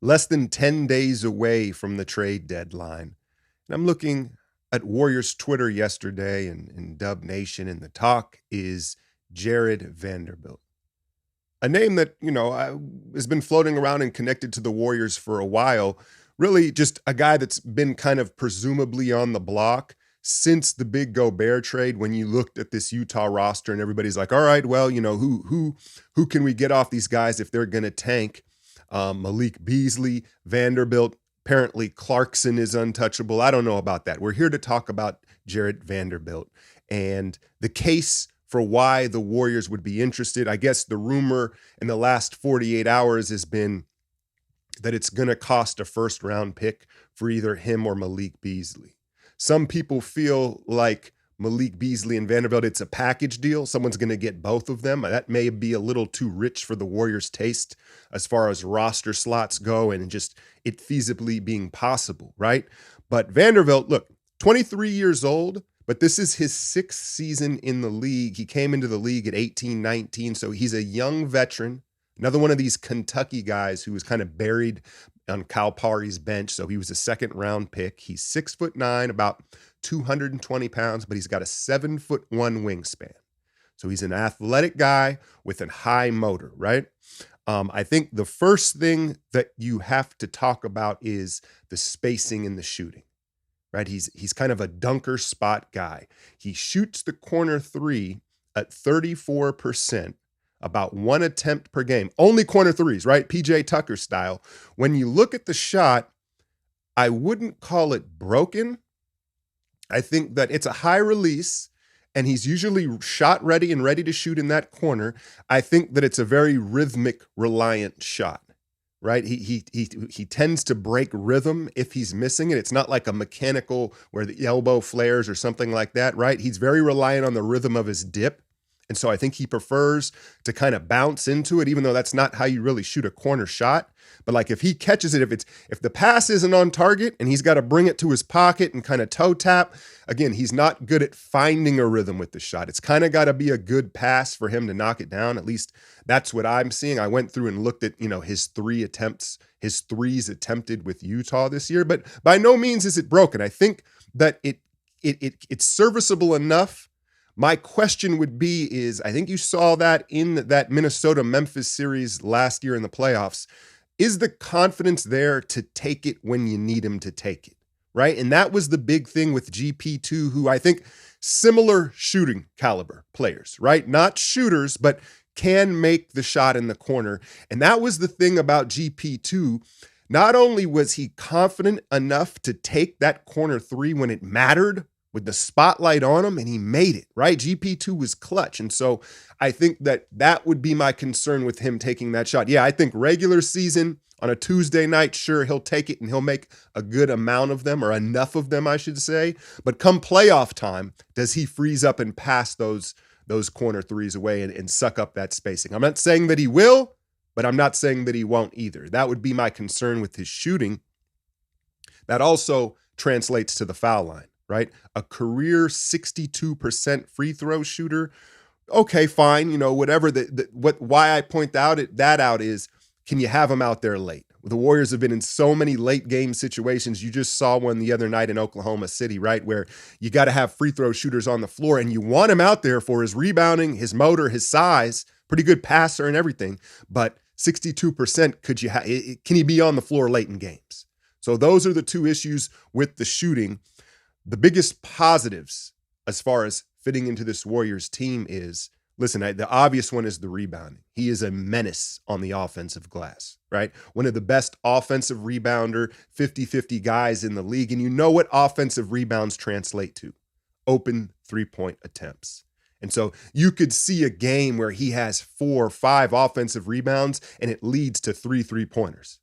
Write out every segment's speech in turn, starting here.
less than 10 days away from the trade deadline. And I'm looking at Warriors Twitter yesterday and Dub Nation, and the talk is Jarred Vanderbilt. A name that, has been floating around and connected to the Warriors for a while. Really just a guy that's been kind of presumably on the block since the big Gobert trade, when you looked at this Utah roster and everybody's like, all right, well, who can we get off these guys if they're going to tank? Malik Beasley, Vanderbilt, apparently Clarkson is untouchable. I don't know about that. We're here to talk about Jarred Vanderbilt and the case for why the Warriors would be interested. I guess the rumor in the last 48 hours has been that it's going to cost a first-round pick for either him or Malik Beasley. Some people feel like Malik Beasley and Vanderbilt, it's a package deal. Someone's going to get both of them. That may be a little too rich for the Warriors' taste as far as roster slots go and just it feasibly being possible, right? But Vanderbilt, look, 23 years old, but this is his sixth season in the league. He came into the league at 18, 19, so he's a young veteran. Another one of these Kentucky guys who was kind of buried on Calipari's bench. So he was a second-round pick. He's 6'9", about 220 pounds, but he's got a 7'1" wingspan. So he's an athletic guy with a high motor, right? I think the first thing that you have to talk about is the spacing in the shooting, right? He's kind of a dunker spot guy. He shoots the corner three at 34%. About one attempt per game. Only corner threes, right? PJ Tucker style. When you look at the shot, I wouldn't call it broken. I think that it's a high release, and he's usually shot ready and ready to shoot in that corner. I think that it's a very rhythmic, reliant shot, right? He tends to break rhythm if he's missing it. It's not like a mechanical where the elbow flares or something like that, right? He's very reliant on the rhythm of his dip. And so I think he prefers to kind of bounce into it, even though that's not how you really shoot a corner shot. But like if he catches it, if the pass isn't on target and he's got to bring it to his pocket and kind of toe tap, again, he's not good at finding a rhythm with the shot. It's kind of got to be a good pass for him to knock it down. At least that's what I'm seeing. I went through and looked at, his threes attempted with Utah this year, but by no means is it broken. I think that it's serviceable enough. My question would be I think you saw that in that Minnesota-Memphis series last year in the playoffs. Is the confidence there to take it when you need him to take it, right? And that was the big thing with GP2, who I think similar shooting caliber players, right? Not shooters, but can make the shot in the corner. And that was the thing about GP2. Not only was he confident enough to take that corner three when it mattered, with the spotlight on him, and he made it, right? GP2 was clutch. And so I think that would be my concern with him taking that shot. Yeah, I think regular season on a Tuesday night, sure, he'll take it and he'll make a good amount of them, or enough of them, I should say. But come playoff time, does he freeze up and pass those corner threes away and suck up that spacing? I'm not saying that he will, but I'm not saying that he won't either. That would be my concern with his shooting. That also translates to the foul line. Right? A career 62% free throw shooter. Okay, fine. Whatever why I point that out is, can you have him out there late? The Warriors have been in so many late game situations. You just saw one the other night in Oklahoma City, right? Where you got to have free throw shooters on the floor, and you want him out there for his rebounding, his motor, his size, pretty good passer and everything. But 62%, can he be on the floor late in games? So those are the two issues with the shooting. The biggest positives as far as fitting into this Warriors team is, listen, the obvious one is the rebounding. He is a menace on the offensive glass, right? One of the best offensive rebounder, 50-50 guys in the league. And you know what offensive rebounds translate to? Open three-point attempts. And so you could see a game where he has 4 or 5 offensive rebounds and it leads to 3 3-pointers.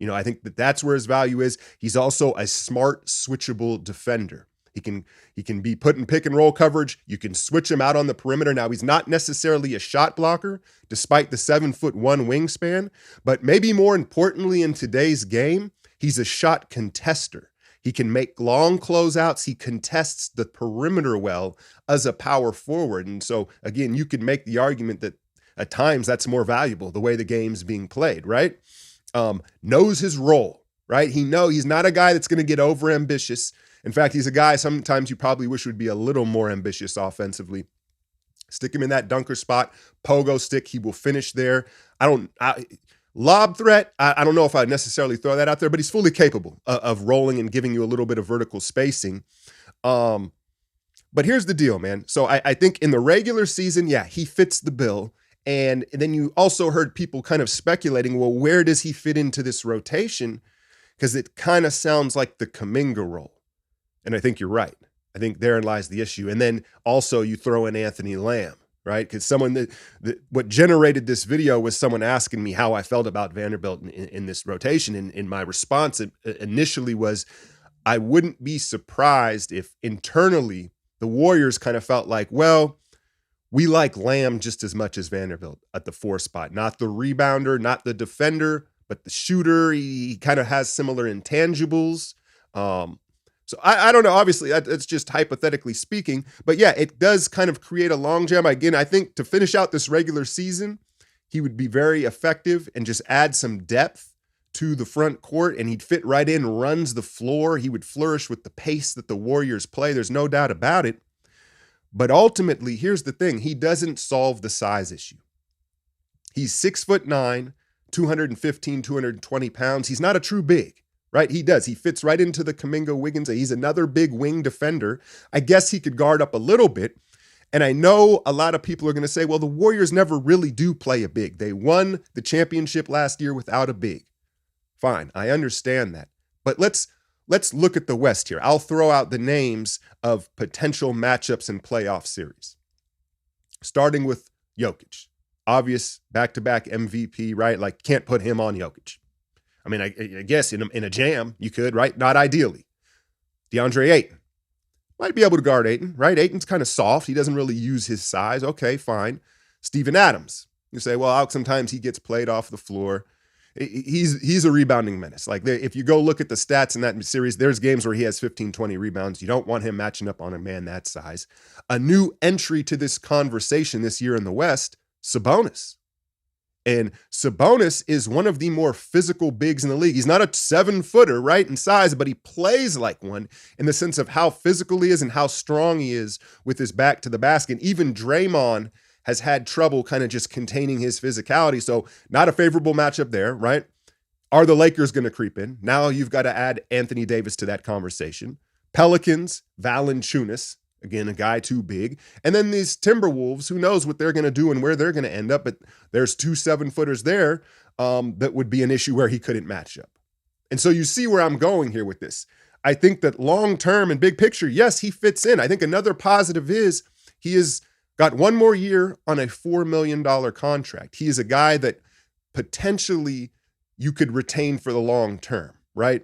I think that's where his value is. He's also a smart, switchable defender. He can be put in pick and roll coverage. You can switch him out on the perimeter. Now, he's not necessarily a shot blocker, despite the 7'1" wingspan, but maybe more importantly in today's game, he's a shot contester. He can make long closeouts. He contests the perimeter well as a power forward. And so, again, you could make the argument that at times that's more valuable, the way the game's being played, right? knows his role, right? He's not a guy that's going to get over ambitious. In fact, he's a guy sometimes you probably wish would be a little more ambitious offensively. Stick him in that dunker spot, pogo stick. He will finish there. Lob threat, I don't know if I'd necessarily throw that out there, but he's fully capable of rolling and giving you a little bit of vertical spacing. But here's the deal, man. So I think in the regular season, yeah, he fits the bill. And then you also heard people kind of speculating, well, where does he fit into this rotation? Because it kind of sounds like the Kuminga role. And I think you're right. I think therein lies the issue. And then also you throw in Anthony Lamb, right? Because someone what generated this video was someone asking me how I felt about Vanderbilt in this rotation. And my response initially was, I wouldn't be surprised if internally the Warriors kind of felt like, well, we like Lamb just as much as Vanderbilt at the 4 spot. Not the rebounder, not the defender, but the shooter. He kind of has similar intangibles. So I don't know. Obviously, that's just hypothetically speaking. But yeah, it does kind of create a logjam. Again, I think to finish out this regular season, he would be very effective and just add some depth to the front court, and he'd fit right in, runs the floor. He would flourish with the pace that the Warriors play. There's no doubt about it. But ultimately, here's the thing. He doesn't solve the size issue. He's 6'9", 215, 220 pounds. He's not a true big, right? He does. He fits right into the Kuminga Wiggins. He's another big wing defender. I guess he could guard up a little bit. And I know a lot of people are going to say, well, the Warriors never really do play a big. They won the championship last year without a big. Fine. I understand that. But let's look at the West here. I'll throw out the names of potential matchups in playoff series. Starting with Jokic. Obvious back-to-back MVP, right? Like, can't put him on Jokic. I mean, I guess in a jam, you could, right? Not ideally. DeAndre Ayton. Might be able to guard Ayton, right? Ayton's kind of soft. He doesn't really use his size. Okay, fine. Steven Adams. You say, well, sometimes he gets played off the floor. He's a rebounding menace. Like, if you go look at the stats in that series, there's games where he has 15, 20 rebounds. You don't want him matching up on a man that size. A new entry to this conversation this year in the West, Sabonis. And Sabonis is one of the more physical bigs in the league. He's not a 7-footer, right, in size, but he plays like one in the sense of how physical he is and how strong he is with his back to the basket. Even Draymond has had trouble kind of just containing his physicality. So not a favorable matchup there, right? Are the Lakers going to creep in? Now you've got to add Anthony Davis to that conversation. Pelicans, Valanciunas, again, a guy too big. And then these Timberwolves, who knows what they're going to do and where they're going to end up. But there's 2 7-footers there that would be an issue where he couldn't match up. And so you see where I'm going here with this. I think that long-term and big picture, yes, he fits in. I think another positive is he is got one more year on a $4 million contract. He is a guy that potentially you could retain for the long term, right?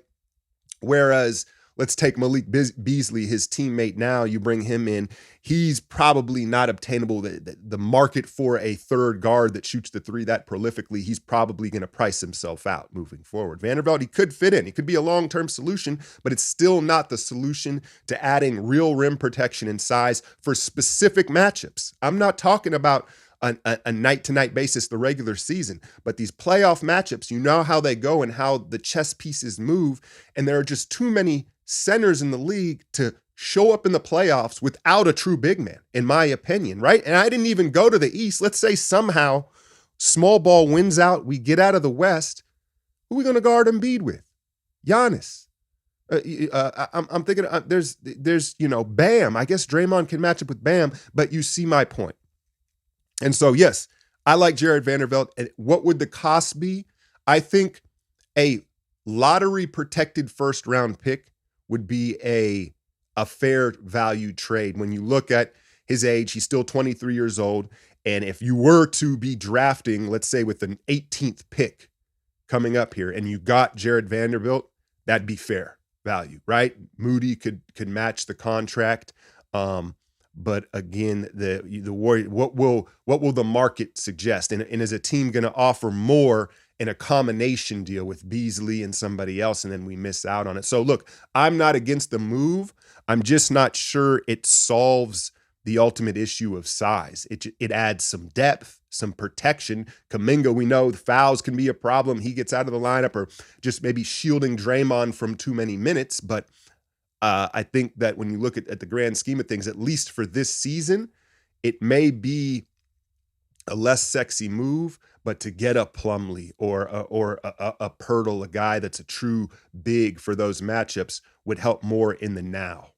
Whereas, let's take Malik Beasley, his teammate now, you bring him in. He's probably not obtainable. The market for a third guard that shoots the 3 that prolifically, he's probably going to price himself out moving forward. Vanderbilt, he could fit in. He could be a long-term solution, but it's still not the solution to adding real rim protection and size for specific matchups. I'm not talking about a night-to-night basis, the regular season, but these playoff matchups, you know how they go and how the chess pieces move, and there are just too many centers in the league to show up in the playoffs without a true big man, in my opinion, right? And I didn't even go to the East. Let's say somehow small ball wins out, we get out of the West. Who are we going to guard Embiid with? Giannis. I'm thinking there's Bam. I guess Draymond can match up with Bam, but you see my point. And so, yes, I like Jarred Vanderbilt. And what would the cost be? I think a lottery protected first round pick would be a fair value trade. When you look at his age, he's still 23 years old. And if you were to be drafting, let's say with an 18th pick coming up here, and you got Jarred Vanderbilt, that'd be fair value, right? Moody could match the contract. But again, the Warriors, what will the market suggest? And is a team going to offer more in a combination deal with Beasley and somebody else, and then we miss out on it? So look, I'm not against the move. I'm just not sure it solves the ultimate issue of size. It adds some depth, some protection. Kuminga, we know the fouls can be a problem. He gets out of the lineup, or just maybe shielding Draymond from too many minutes. But I think that when you look at the grand scheme of things, at least for this season, it may be a less sexy move, but to get a Plumlee or a Pirtle, a guy that's a true big for those matchups, would help more in the now.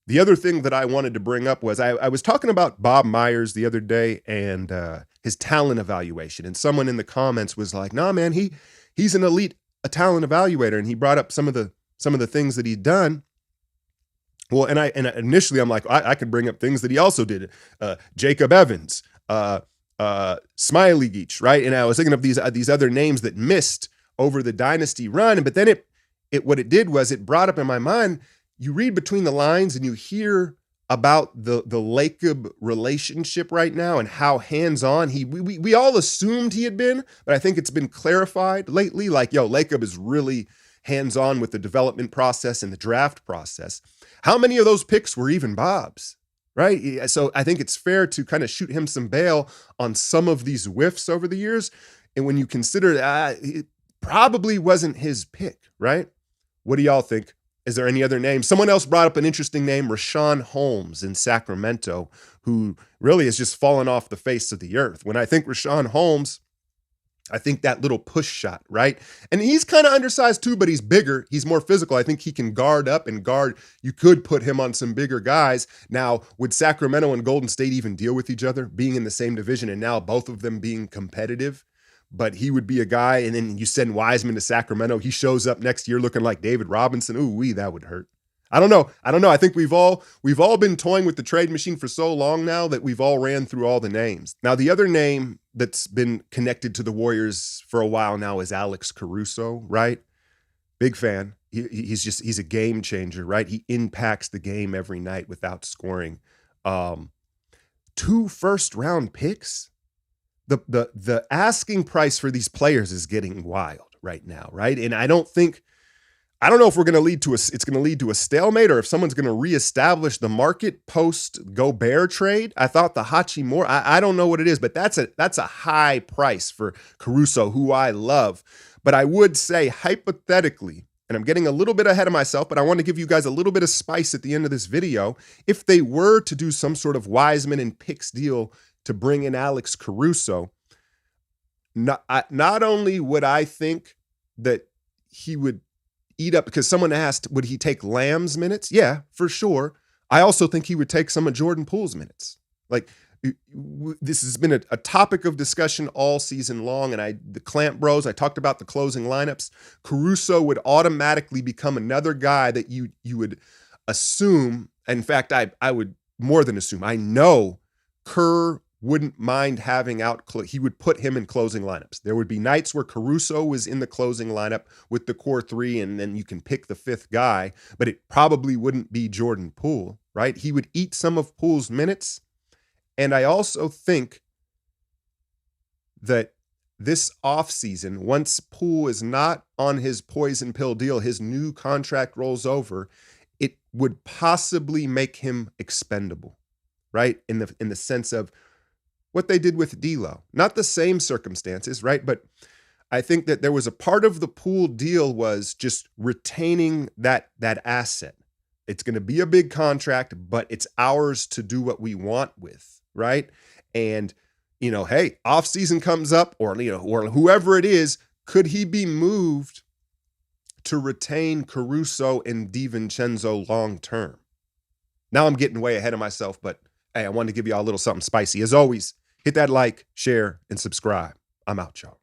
The other thing that I wanted to bring up was I was talking about Bob Myers the other day and his talent evaluation, and someone in the comments was like, "Nah, man, he's an elite talent evaluator," and he brought up some of the things that he'd done. Well, and initially I'm like, I could bring up things that he also did. Jacob Evans, Smiley Geach, right? And I was thinking of these other names that missed over the dynasty run, but then what it did was it brought up in my mind. You read between the lines and you hear about the Lacob relationship right now and how hands-on we all assumed he had been, but I think it's been clarified lately. Like, Lacob is really hands-on with the development process and the draft process. How many of those picks were even Bob's, right? So I think it's fair to kind of shoot him some bail on some of these whiffs over the years. And when you consider that, it probably wasn't his pick, right? What do y'all think? Is there any other names? Someone else brought up an interesting name, Richaun Holmes in Sacramento, who really has just fallen off the face of the earth. When I think Richaun Holmes, I think that little push shot, right? And he's kind of undersized too, but he's bigger. He's more physical. I think he can guard up and guard. You could put him on some bigger guys. Now, would Sacramento and Golden State even deal with each other, being in the same division and now both of them being competitive? But he would be a guy, and then you send Wiseman to Sacramento. He shows up next year looking like David Robinson. Ooh, that would hurt. I don't know. I think we've all been toying with the trade machine for so long now that we've all ran through all the names. Now, the other name that's been connected to the Warriors for a while now is Alex Caruso, right? Big fan. He's a game changer, right? He impacts the game every night without scoring. 2 first-round picks. The asking price for these players is getting wild right now, right? And I don't know if it's going to lead to a stalemate, or if someone's going to reestablish the market post Gobert trade. I thought the Hachimura, I don't know what it is, but that's a high price for Caruso, who I love. But I would say hypothetically, and I'm getting a little bit ahead of myself, but I want to give you guys a little bit of spice at the end of this video. If they were to do some sort of Wiseman and picks deal to bring in Alex Caruso, not only would I think that he would eat up, because someone asked, would he take Lamb's minutes? Yeah, for sure. I also think he would take some of Jordan Poole's minutes. Like, this has been a topic of discussion all season long, and the Clamp Bros, I talked about the closing lineups. Caruso would automatically become another guy that you would assume. In fact, I would more than assume. I know Kerr wouldn't mind having he would put him in closing lineups. There would be nights where Caruso was in the closing lineup with the core 3, and then you can pick the 5th guy, but it probably wouldn't be Jordan Poole, right? He would eat some of Poole's minutes. And I also think that this offseason, once Poole is not on his poison pill deal, his new contract rolls over, it would possibly make him expendable, right? In the sense of what they did with D'Lo. Not the same circumstances, right? But I think that there was a part of the Poole deal was just retaining that asset. It's going to be a big contract, but it's ours to do what we want with, right? And, hey, offseason comes up, or whoever it is, could he be moved to retain Caruso and DiVincenzo long term? Now I'm getting way ahead of myself, but hey, I wanted to give y'all a little something spicy. As always, hit that like, share, and subscribe. I'm out, y'all.